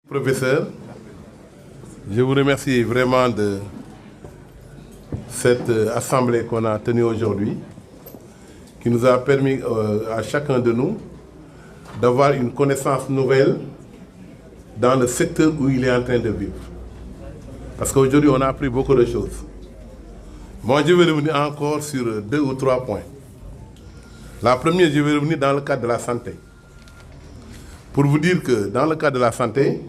Professeur, je vous remercie vraiment de cette assemblée qu'on a tenue aujourd'hui, qui nous a permis à chacun de nous d'avoir une connaissance nouvelle dans le secteur où il est en train de vivre. Parce qu'aujourd'hui, on a appris beaucoup de choses. Moi, je vais revenir encore sur 2 ou 3 points. La première, je vais revenir dans le cadre de la santé. Pour vous dire que dans le cadre de la santé,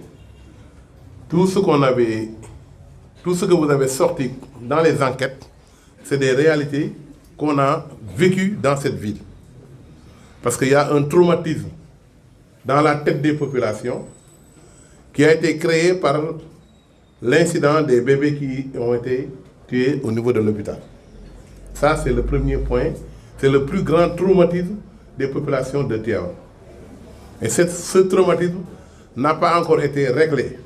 tout ce que vous avez sorti dans les enquêtes, c'est des réalités qu'on a vécues dans cette ville. Parce qu'il y a un traumatisme dans la tête des populations qui a été créé par l'incident des bébés qui ont été tués au niveau de l'hôpital. Ça, c'est le premier point. C'est le plus grand traumatisme des populations de Tivaouane. Et ce traumatisme n'a pas encore été réglé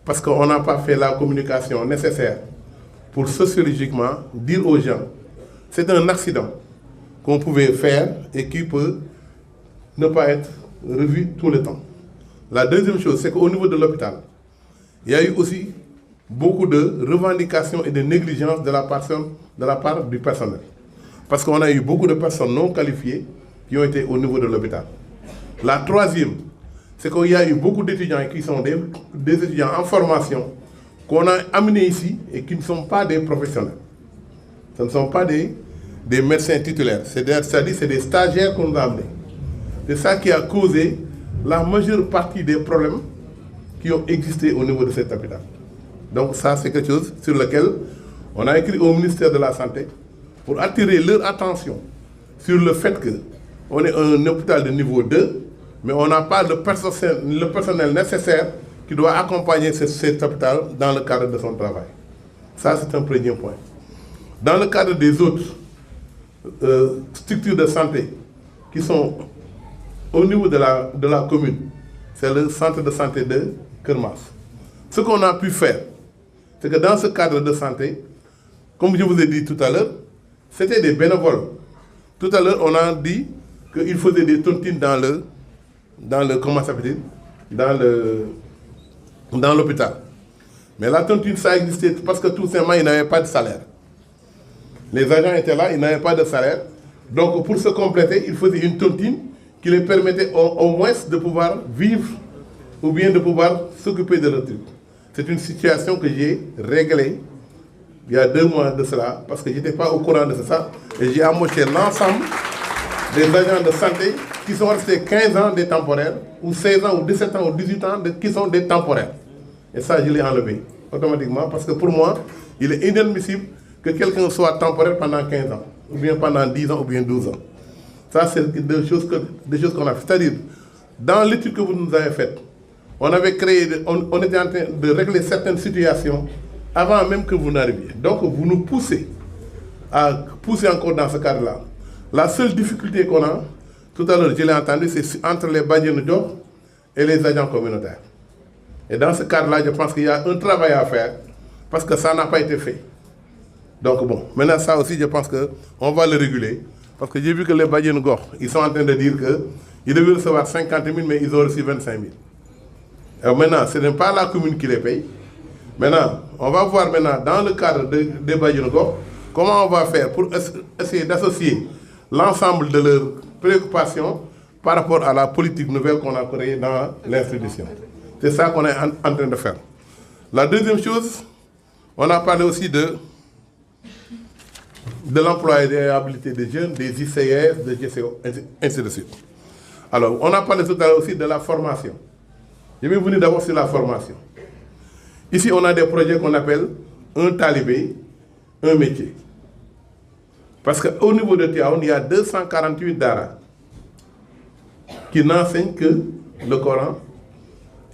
parce qu'on n'a pas fait la communication nécessaire pour sociologiquement dire aux gens c'est un accident qu'on pouvait faire et qui peut ne pas être revu tout le temps. La deuxième chose, c'est qu'au niveau de l'hôpital, il y a eu aussi beaucoup de revendications et de négligences de la part du personnel. Parce qu'on a eu beaucoup de personnes non qualifiées qui ont été au niveau de l'hôpital. La troisième, c'est qu'il y a eu beaucoup d'étudiants qui sont des étudiants en formation qu'on a amenés ici et qui ne sont pas des professionnels. Ce ne sont pas des médecins titulaires, c'est-à-dire c'est des stagiaires qu'on a amenés. C'est ça qui a causé la majeure partie des problèmes qui ont existé au niveau de cet hôpital. Donc ça, c'est quelque chose sur lequel on a écrit au ministère de la Santé pour attirer leur attention sur le fait qu'on est un hôpital de niveau 2, mais on n'a pas le personnel nécessaire qui doit accompagner cet hôpital dans le cadre de son travail. Ça, c'est un premier point. Dans le cadre des autres structures de santé qui sont au niveau de la commune, c'est le centre de santé de Kermas. Ce qu'on a pu faire, c'est que dans ce cadre de santé, comme je vous ai dit tout à l'heure, c'était des bénévoles. Tout à l'heure, on a dit qu'il faisait des tontines dans comment ça s'appelle, dans l'hôpital. Mais la tontine, ça existait parce que tout simplement, ils n'avaient pas de salaire. Les agents étaient là, ils n'avaient pas de salaire. Donc, pour se compléter, ils faisaient une tontine qui les permettait au moins de pouvoir vivre ou bien de pouvoir s'occuper de leur truc. C'est une situation que j'ai réglée il y a 2 mois de cela, parce que je n'étais pas au courant de ça, et j'ai embauché l'ensemble des agents de santé qui sont restés 15 ans des temporaires, ou 16 ans, ou 17 ans, ou 18 ans qui sont des temporaires. Et ça, je l'ai enlevé automatiquement, parce que pour moi, il est inadmissible que quelqu'un soit temporaire pendant 15 ans, ou bien pendant 10 ans, ou bien 12 ans. Ça, c'est des choses qu'on a fait. C'est-à-dire, dans l'étude que vous nous avez faite, on avait créé, on était en train de régler certaines situations avant même que vous n'arriviez. Donc, vous nous poussez à pousser encore dans ce cadre-là. La seule difficulté qu'on a, tout à l'heure, je l'ai entendu, c'est entre les Badiane Diop et les agents communautaires. Et dans ce cadre-là, je pense qu'il y a un travail à faire parce que ça n'a pas été fait. Donc, bon, maintenant, ça aussi, je pense qu'on va le réguler. Parce que j'ai vu que les Badiane Diop, ils sont en train de dire qu'ils devaient recevoir 50 000, mais ils ont reçu 25 000. Alors maintenant, ce n'est pas la commune qui les paye. Maintenant, on va voir maintenant, dans le cadre des Badiane Diop, comment on va faire pour essayer d'associer l'ensemble de leurs préoccupations par rapport à la politique nouvelle qu'on a créée dans l'institution. C'est ça qu'on est en train de faire. La deuxième chose, on a parlé aussi de l'employabilité des jeunes, des ICS, des GCO, ainsi de suite. Alors, on a parlé tout à l'heure aussi de la formation. Je vais venir d'abord sur la formation. Ici, on a des projets qu'on appelle un talibé, un métier. Parce qu'au niveau de Tivaouane, il y a 248 daras qui n'enseignent que le Coran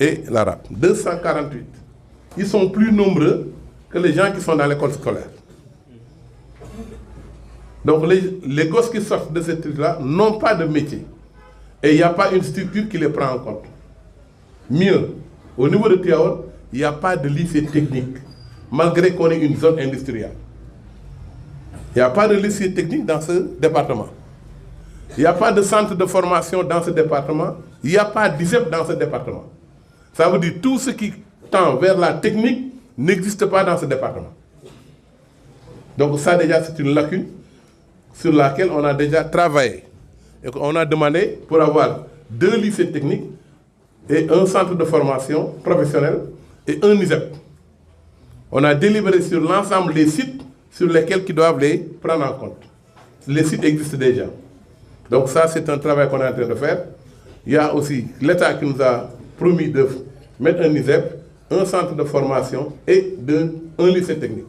et l'arabe. 248. Ils sont plus nombreux que les gens qui sont dans l'école scolaire. Donc les gosses qui sortent de ce truc-là n'ont pas de métier. Et il n'y a pas une structure qui les prend en compte. Mieux, au niveau de Tivaouane, il n'y a pas de lycée technique, malgré qu'on ait une zone industrielle. Il n'y a pas de lycée technique dans ce département. Il n'y a pas de centre de formation dans ce département. Il n'y a pas d'ISEP dans ce département. Ça veut dire tout ce qui tend vers la technique n'existe pas dans ce département. Donc ça déjà c'est une lacune sur laquelle on a déjà travaillé. Et on a demandé pour avoir 2 lycées techniques et un centre de formation professionnelle et un ISEP. On a délibéré sur l'ensemble des sites sur lesquels ils doivent les prendre en compte. Les sites existent déjà. Donc ça, c'est un travail qu'on est en train de faire. Il y a aussi l'État qui nous a promis de mettre un ISEP, un centre de formation et un lycée technique.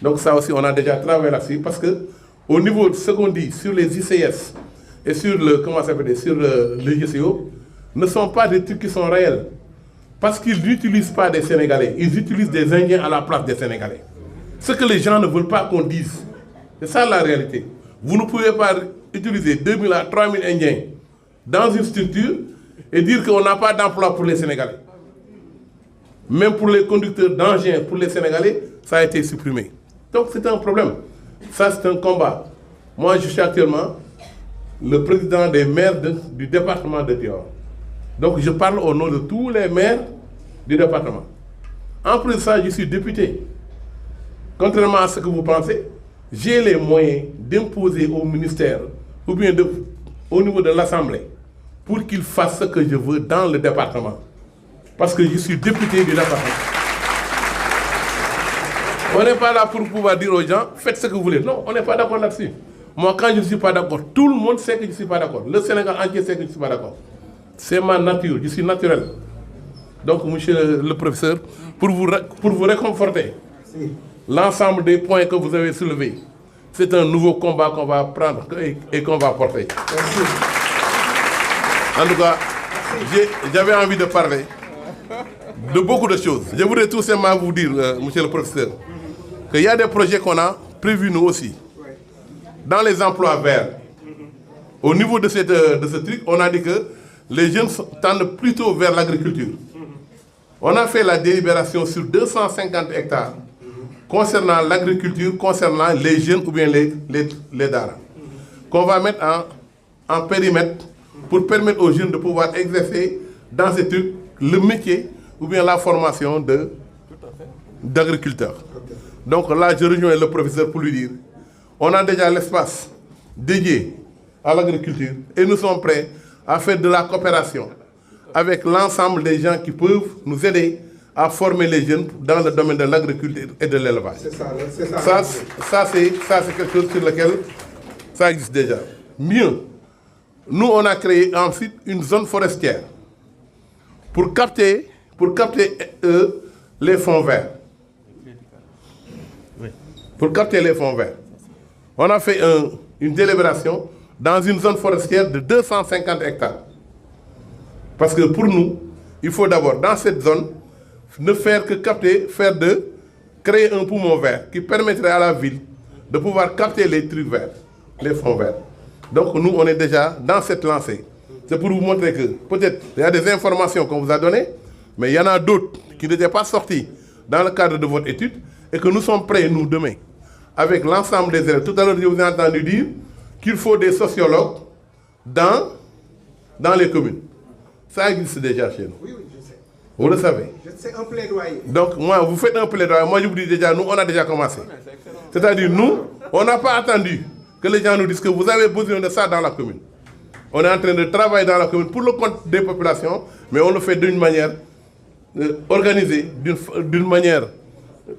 Donc ça aussi, on a déjà travaillé là-dessus parce que au niveau de ce qu'on dit sur les ICS et sur le, sur le GCO, ne sont pas des trucs qui sont réels. Parce qu'ils n'utilisent pas des Sénégalais, ils utilisent des Indiens à la place des Sénégalais. Ce que les gens ne veulent pas qu'on dise. C'est ça la réalité. Vous ne pouvez pas utiliser 2000 à 3000 Indiens dans une structure et dire qu'on n'a pas d'emploi pour les Sénégalais. Même pour les conducteurs d'engins, pour les Sénégalais, ça a été supprimé. Donc c'est un problème. Ça c'est un combat. Moi je suis actuellement le président des maires du département de Tivaouane. Donc je parle au nom de tous les maires du département. En plus de ça, je suis député. Contrairement à ce que vous pensez, j'ai les moyens d'imposer au ministère ou bien au niveau de l'Assemblée pour qu'il fasse ce que je veux dans le département. Parce que je suis député du département. On n'est pas là pour pouvoir dire aux gens, faites ce que vous voulez. Non, on n'est pas d'accord là-dessus. Moi, quand je ne suis pas d'accord, tout le monde sait que je ne suis pas d'accord. Le Sénégal entier sait que je ne suis pas d'accord. C'est ma nature, je suis naturel. Donc, monsieur le professeur, pour vous réconforter, l'ensemble des points que vous avez soulevés, c'est un nouveau combat qu'on va prendre et qu'on va porter. Merci. En tout cas, j'avais envie de parler de beaucoup de choses. Je voudrais tout simplement vous dire, monsieur le professeur, qu'il y a des projets qu'on a prévus nous aussi. Dans les emplois verts, au niveau de ce truc, on a dit que les jeunes tendent plutôt vers l'agriculture. On a fait la délibération sur 250 hectares concernant l'agriculture, concernant les jeunes ou bien les daras, qu'on va mettre en périmètre pour permettre aux jeunes de pouvoir exercer dans ces trucs le métier ou bien la formation d'agriculteur. Donc là, je rejoins le professeur pour lui dire, on a déjà l'espace dédié à l'agriculture et nous sommes prêts à faire de la coopération avec l'ensemble des gens qui peuvent nous aider à former les jeunes dans le domaine de l'agriculture et de l'élevage. C'est ça. Ça, c'est quelque chose sur lequel ça existe déjà. Mieux, nous, on a créé ensuite une zone forestière pour capter les fonds verts. Pour capter les fonds verts. On a fait une délibération dans une zone forestière de 250 hectares. Parce que pour nous, il faut d'abord, dans cette zone, ne faire que créer un poumon vert qui permettrait à la ville de pouvoir capter les trucs verts, les fonds verts. Donc nous, on est déjà dans cette lancée. C'est pour vous montrer que peut-être il y a des informations qu'on vous a données, mais il y en a d'autres qui n'étaient pas sorties dans le cadre de votre étude et que nous sommes prêts, nous, demain, avec l'ensemble des élèves. Tout à l'heure, je vous ai entendu dire qu'il faut des sociologues dans les communes. Ça existe déjà chez nous. Oui, je sais. Vous le savez. C'est un plaidoyer. Donc, moi, vous faites un plaidoyer. Moi, je vous dis déjà, nous, on a déjà commencé. C'est-à-dire, nous, on n'a pas attendu que les gens nous disent que vous avez besoin de ça dans la commune. On est en train de travailler dans la commune pour le compte des populations, mais on le fait d'une manière organisée, d'une manière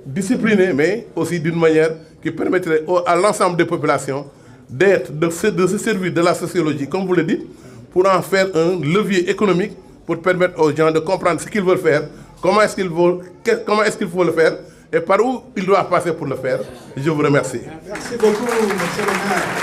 disciplinée, mais aussi d'une manière qui permettrait à l'ensemble des populations de se servir de la sociologie, comme vous le dites, pour en faire un levier économique pour permettre aux gens de comprendre ce qu'ils veulent faire, comment est-ce qu'il faut le faire et par où ils doivent passer pour le faire. Je vous remercie. Merci beaucoup, monsieur le maire.